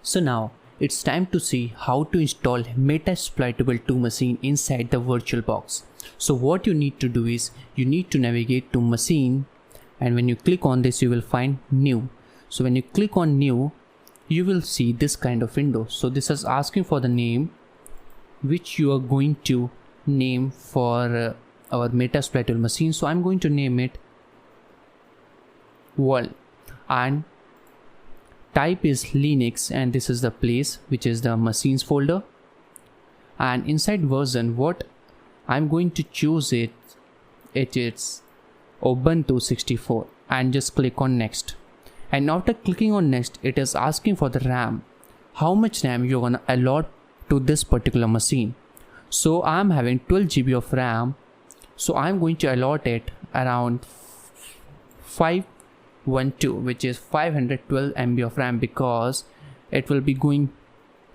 So now it's time to see how to install Metasploitable 2 machine inside the VirtualBox. So what you need to do is you need to navigate to machine, and when you click on this you will find new. So when you click on new you will see this kind of window. So this is asking for the name which you are going to name for our Metasploitable machine. So I'm going to name it World, and type is Linux, and this is the place which is the machines folder. And inside version, what I'm going to choose it is Ubuntu 64, and just click on next. And after clicking on next, it is asking for the RAM, how much RAM you're gonna allot to this particular machine. So I'm having 12 GB of RAM, so I'm going to allot it around 512, which is 512 MB of RAM, because it will be going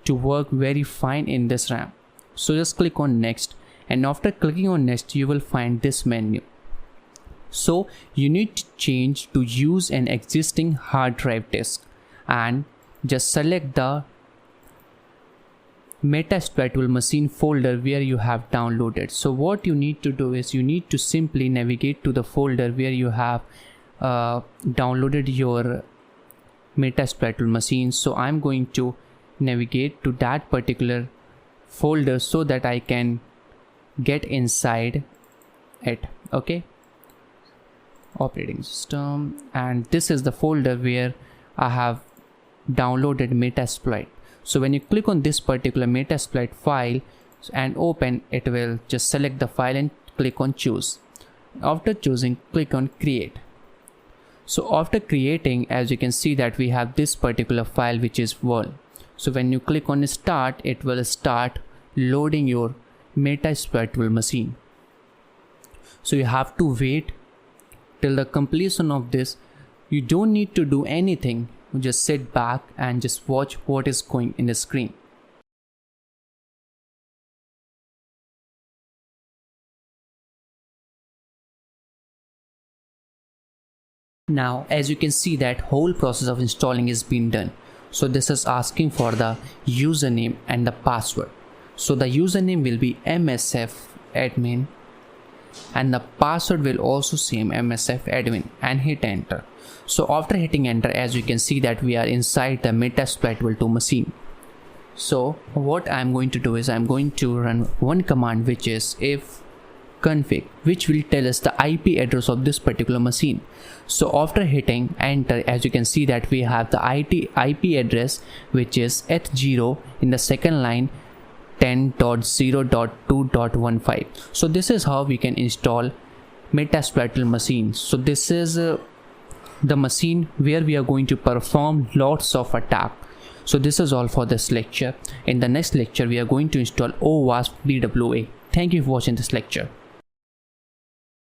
to work very fine in this RAM. So just click on next, and after clicking on next you will find this menu. So you need to change to use an existing hard drive disk, and just select the Metasploitable machine folder where you have downloaded. So what you need to do is you need to simply navigate to the folder where you have downloaded your Metasploitable machine. So I'm going to navigate to that particular folder so that I can get inside it. Okay, operating system, and this is the folder where I have downloaded Metasploit. So when you click on this particular Metasploit file and open, it will just select the file and click on choose. After choosing, click on create. So after creating, as you can see that we have this particular file which is world. So when you click on start, it will start loading your Metasploitable machine. So you have to wait till the completion of this. You don't need to do anything, just sit back and just watch what is going in the screen. Now as you can see that whole process of installing is being done. So this is asking for the username and the password. So the username will be msfadmin, and the password will also same msfadmin, and hit enter. So after hitting enter, as you can see that we are inside the Metasploitable 2 machine. So what I'm going to do is I'm going to run one command which is if config, which will tell us the IP address of this particular machine. So after hitting enter, as you can see that we have the IP address which is H0 in the second line 10.0.2.15. So this is how we can install Metasploitable machine. So this is the machine where we are going to perform lots of attack. So this is all for this lecture. In the next lecture we are going to install OWASP BWA. Thank you for watching this lecture.